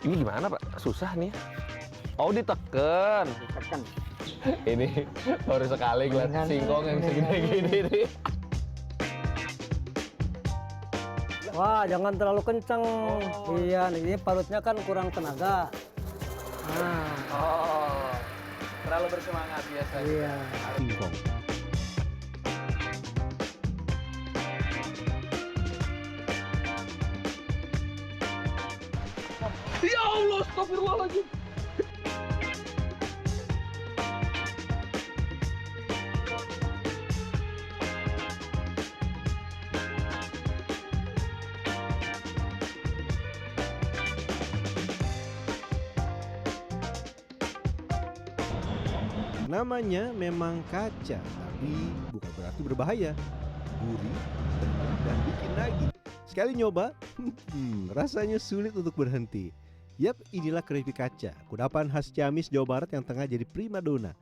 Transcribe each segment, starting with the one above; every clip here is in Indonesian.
Ini gimana Pak? Susah nih. Oh diteken. Ditekan. Ini baru sekali ngeliat singkong yang segede gini nih. Wah, jangan terlalu kenceng. Iya, ini parutnya kan kurang tenaga. Nah, Oh, terlalu bersemangat biasanya. iya. Singkong. Ya Allah, astagfirullahaladzim. Namanya memang kaca, tapi bukan berarti berbahaya. Gurih, renyah, dan bikin nagih. Sekali nyoba, rasanya sulit untuk berhenti. Yap, inilah keripik kaca, kudapan khas Ciamis, Jawa Barat yang tengah jadi primadona.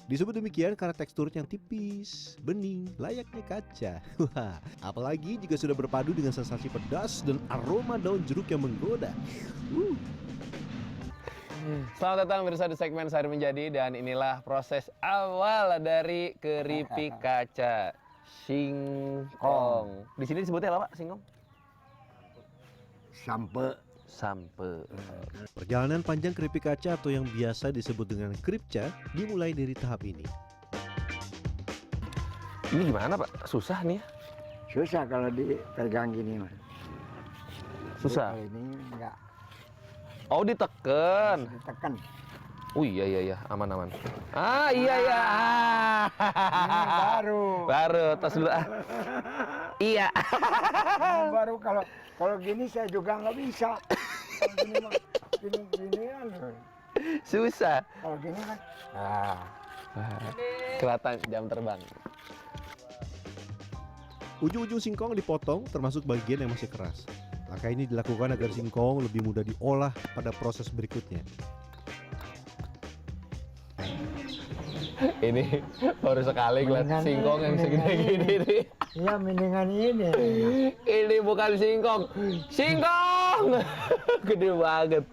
Disebut demikian karena teksturnya yang tipis, bening, layaknya kaca. Wah, apalagi jika sudah berpadu dengan sensasi pedas dan aroma daun jeruk yang menggoda. Selamat datang pemirsa di segmen Sehari Menjadi, dan inilah proses awal dari keripik kaca singkong. Di sini disebutnya apa Pak? Singkong? Sampe. Perjalanan panjang keripik kaca atau yang biasa disebut dengan kripca dimulai dari tahap ini. Ini gimana Pak? Susah nih ya? Susah kalau dipegang gini mas. Susah. Kalau ini enggak Oh diteken. ditekan. Oh iya, aman. Ah iya. Ini Baru tos dulu. Iya. Ini baru kalau gini saya juga nggak bisa. Kalau gini mah gini kan. Susah. Kalau gini kan. Kelihatan jam terbang. Ujung-ujung singkong dipotong termasuk bagian yang masih keras. Langkah ini dilakukan agar singkong lebih mudah diolah pada proses berikutnya. Ini baru sekali ngeliat singkong yang segede gini nih. Iya mendingan ini. Ini bukan singkong. Singkong! Gede banget.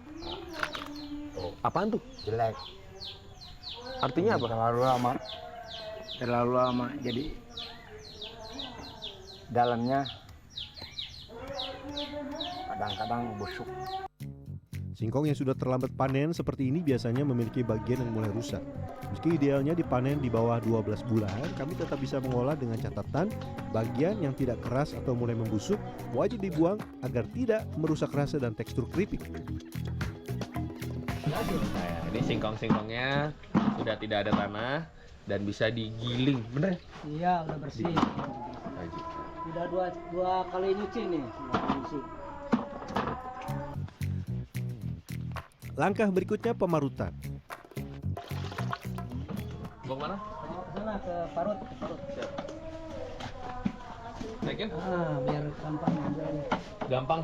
Apaan tuh? Jelek. Artinya apa? Terlalu lama. Jadi dalamnya kadang-kadang busuk. Singkong yang sudah terlambat panen seperti ini biasanya memiliki bagian yang mulai rusak. Meski idealnya dipanen di bawah 12 bulan, kami tetap bisa mengolah dengan catatan bagian yang tidak keras atau mulai membusuk wajib dibuang agar tidak merusak rasa dan tekstur keripik. Nah, ini singkong-singkongnya sudah tidak ada tanah dan bisa digiling, bener? Iya, udah bersih. Udah dua kali nyuci nih. Langkah berikutnya pemarutan. Bang mana? Sana ke parut. Siap. Naikin? Biar gampang aja nih. Gampang.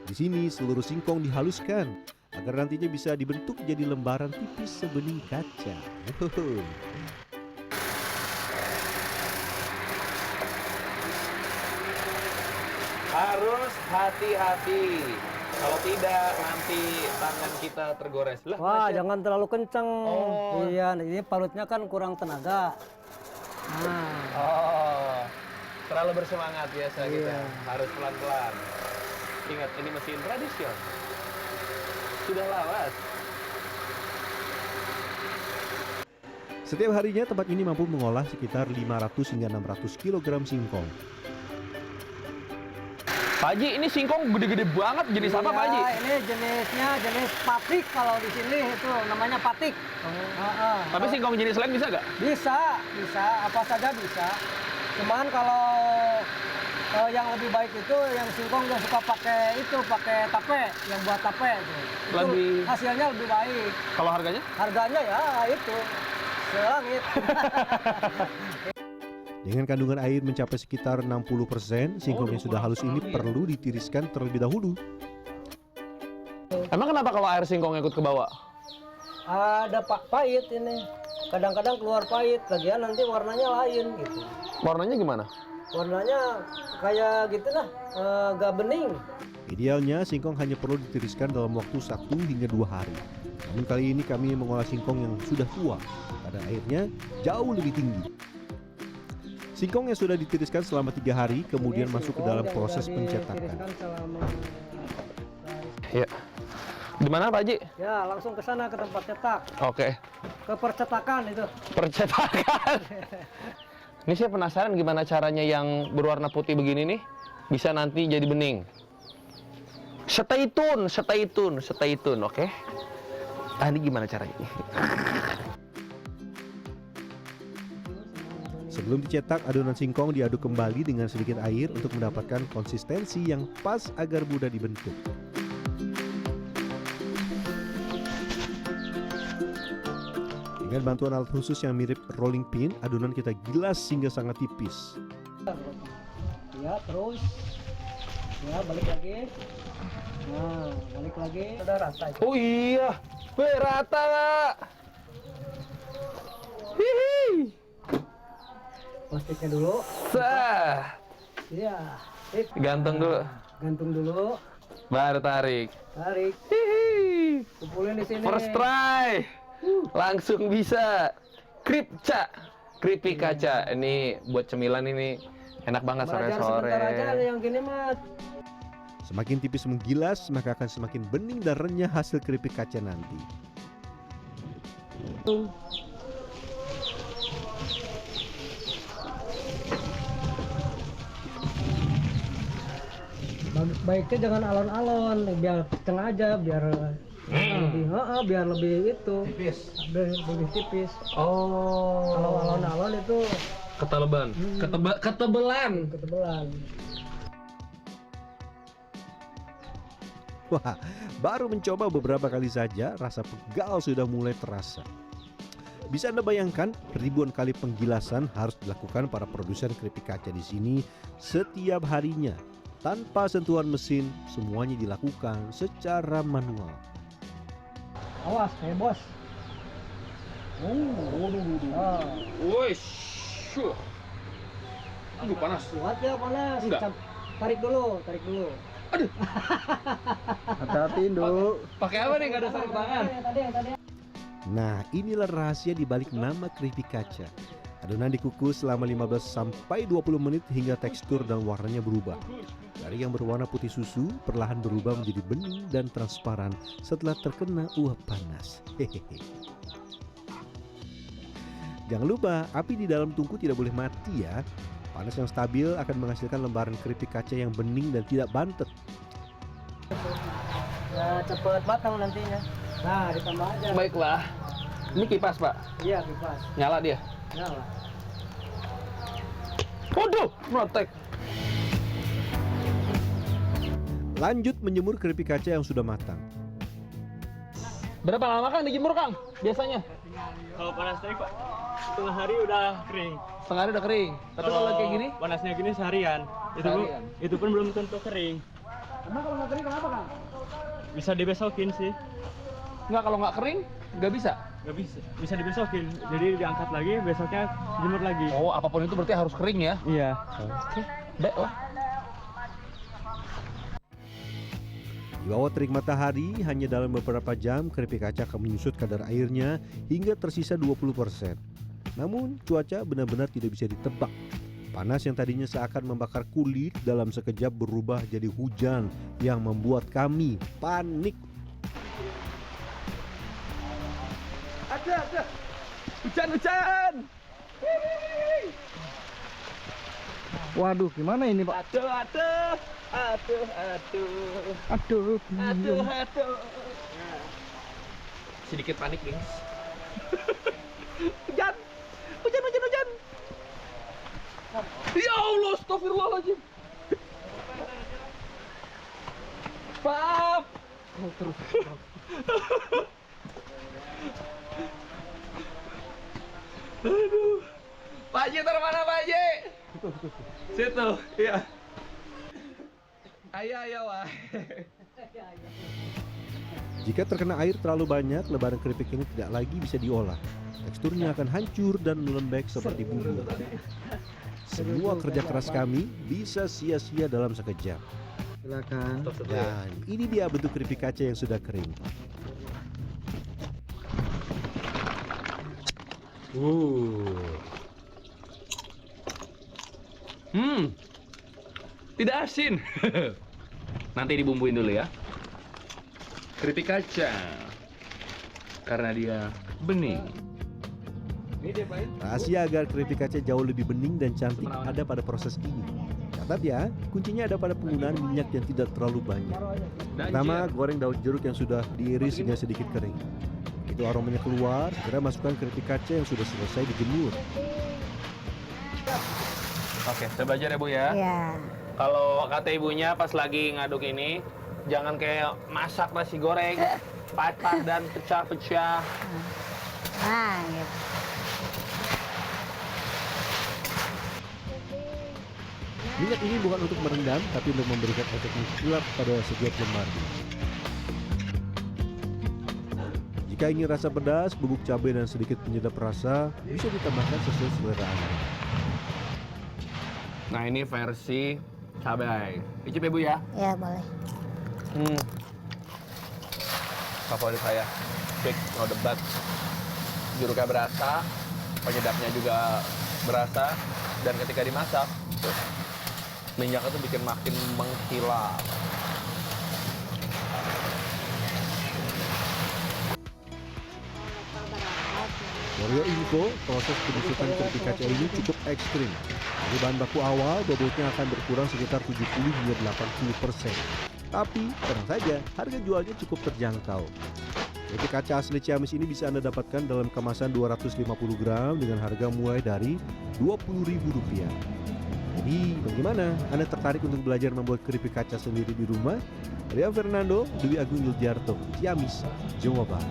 Di sini seluruh singkong dihaluskan agar nantinya bisa dibentuk jadi lembaran tipis sebening kaca. Harus hati-hati. Kalau tidak nanti tangan kita tergores. Lah, Wah, Masya. jangan terlalu kenceng. Oh. Iya, ini parutnya kan kurang tenaga. Nah, Oh, terlalu bersemangat biasa kita. Iya. Harus pelan-pelan. Ingat, ini mesin tradisional. Sudah lawas. Setiap harinya tempat ini mampu mengolah sekitar 500 hingga 600 kg singkong. Pak Haji, ini singkong gede-gede banget. Jenis apa Pak Haji? Ini jenisnya jenis patik, kalau di sini itu namanya patik. Tapi singkong jenis lain bisa nggak? Bisa, apa saja bisa. Cuman kalau yang lebih baik itu yang singkong yang suka pakai tape, yang buat tape itu. Lebih- Hasilnya lebih baik. Kalau harganya? Harganya ya itu selangit. Dengan kandungan air mencapai sekitar 60%, singkong yang sudah halus ini perlu ditiriskan terlebih dahulu. Emang kenapa kalau air singkong ikut ke bawah? Ada pahit ini. Kadang-kadang keluar pahit, lagian nanti warnanya lain gitu. Warnanya gimana? Warnanya kayak gitu lah, gak bening. Idealnya singkong hanya perlu ditiriskan dalam waktu 1 hingga 2 hari. Namun kali ini kami mengolah singkong yang sudah tua, kadar airnya jauh lebih tinggi. Singkong yang sudah ditiriskan selama 3 hari kemudian Ini masuk ke singkong dalam yang proses udah pencetakan. ditiriskan selama Ya. Di mana Pak Haji? ya langsung ke sana ke tempat cetak, Oke. ke percetakan itu. Percetakan. Ini saya penasaran gimana caranya yang berwarna putih begini nih bisa nanti jadi bening. Stay tune, oke? Ah, ini gimana caranya? Sebelum dicetak, adonan singkong diaduk kembali dengan sedikit air untuk mendapatkan konsistensi yang pas agar mudah dibentuk. Dengan bantuan alat khusus yang mirip rolling pin, adonan kita gilas hingga sangat tipis. Ya terus, ya balik lagi. Nah balik lagi. Sudah rata. Oh iya, rata Pak. Hihi. Plastiknya dulu. Sah. Iya. Sip. Gantung dulu. Gantung dulu. Baru tarik. Tarik. Hihi. Kumpulin di sini. First try. Langsung bisa. Keripik kaca. Ini buat cemilan ini enak banget Belajar sore-sore. sebentar aja yang gini mas. Semakin tipis menggilas, maka akan semakin bening dan renyah hasil keripik kaca nanti. Baiknya jangan alon-alon, biar tengah aja, biar biar lebih itu tipis, lebih tipis. Oh. Kalau alon-alon itu Keteleban. Ketebelan. ketebelan. Wah, baru mencoba beberapa kali saja, rasa pegal sudah mulai terasa. Bisa Anda bayangkan, ribuan kali penggilasan harus dilakukan para produsen keripik kaca di sini setiap harinya. Tanpa sentuhan mesin, semuanya dilakukan secara manual. Awas, kayak bos. Woi, aduh panas. Kuat ya panas. Enggak. Tarik dulu, tarik dulu. Hati-hati Induk. Pakai apa nih? Gak ada sarung tangan. Tadi. Nah, inilah rahasia di balik nama keripik kaca. Adonan dikukus selama 15-20 menit hingga tekstur dan warnanya berubah. Dari yang berwarna putih susu, perlahan berubah menjadi bening dan transparan setelah terkena uap panas. Hehehe. Jangan lupa, api di dalam tungku tidak boleh mati ya. Panas yang stabil akan menghasilkan lembaran keripik kaca yang bening dan tidak bantet. Ya cepet matang nantinya. Nah ditambah aja. Baiklah. Ini kipas Pak. Iya kipas. Nyala dia. Nyala. Waduh, meletek. Lanjut menjemur keripik kaca yang sudah matang. Berapa lama Kang dijemur Kang? Biasanya? Kalau panas terik Pak, setengah hari udah kering. Setengah hari udah kering. Tapi kalau kayak gini? Panasnya gini seharian. Seharian. Itu pun belum tentu kering. Emang kalau nggak kering kenapa Kang? Bisa dibesokin sih. Nggak, kalau nggak kering nggak bisa. Nggak bisa. Bisa dibesokin. Jadi diangkat lagi, besoknya jemur lagi. Oh, apapun itu berarti harus kering ya? Iya. Oke. Baiklah. Di bawah terik matahari, hanya dalam beberapa jam keripik kaca akan menyusut kadar airnya hingga tersisa 20%. Namun cuaca benar-benar tidak bisa ditebak. Panas yang tadinya seakan membakar kulit dalam sekejap berubah jadi hujan yang membuat kami panik. Ada. Hujan. Waduh gimana ini Pak? Aduh. Sedikit panik, gengs. Hujan. Ya Allah, astagfirullahaladzim. Maaf. Terus. Aduh. Pak Haji, taruh mana Pak Haji? Situ, iya. Ayo, wah. Jika terkena air terlalu banyak, lebaran keripik ini tidak lagi bisa diolah. Teksturnya akan hancur dan melembek seperti bubur. Semua kerja keras kami bisa sia-sia dalam sekejap. Silakan. Dan ini dia bentuk keripik kaca yang sudah kering. Tidak asin. Nanti dibumbuin dulu ya. Keripik kaca. Karena dia bening. Rahasia agar keripik kaca jauh lebih bening dan cantik ada pada proses ini. Catat ya, kuncinya ada pada penggunaan minyak yang tidak terlalu banyak. Pertama, goreng daun jeruk yang sudah diiris hingga sedikit kering. Itu aromanya keluar, segera masukkan keripik kaca yang sudah selesai dijemur. Oke, saya belajar ya Bu ya. Ya. Kalau kata ibunya pas lagi ngaduk ini, jangan kayak masak nasi goreng, patah dan pecah-pecah. Nah, gitu. Minyak ini bukan untuk merendam, tapi untuk memberikan efek mengkilap pada setiap lemari. Jika ingin rasa pedas, bubuk cabai dan sedikit penyedap rasa bisa ditambahkan sesuai selera Anda. Nah ini versi cabai. Icip ya Bu ya. Ya, boleh. Favorit saya, big no debat. Jeruknya berasa, penyedapnya juga berasa, dan ketika dimasak, minyaknya tuh bikin makin mengkilap. For your info, proses pembusukan keripik kaca ini cukup ekstrim. Dari bahan baku awal, bobotnya akan berkurang sekitar 70 hingga 80%. Tapi, tenang saja, harga jualnya cukup terjangkau. Keripik kaca asli Ciamis ini bisa Anda dapatkan dalam kemasan 250 gram dengan harga mulai dari Rp20.000. Jadi, bagaimana? Anda tertarik untuk belajar membuat keripik kaca sendiri di rumah? Ria Fernando, Dwi Agung Yuljarto, Ciamis, Jawa Barat.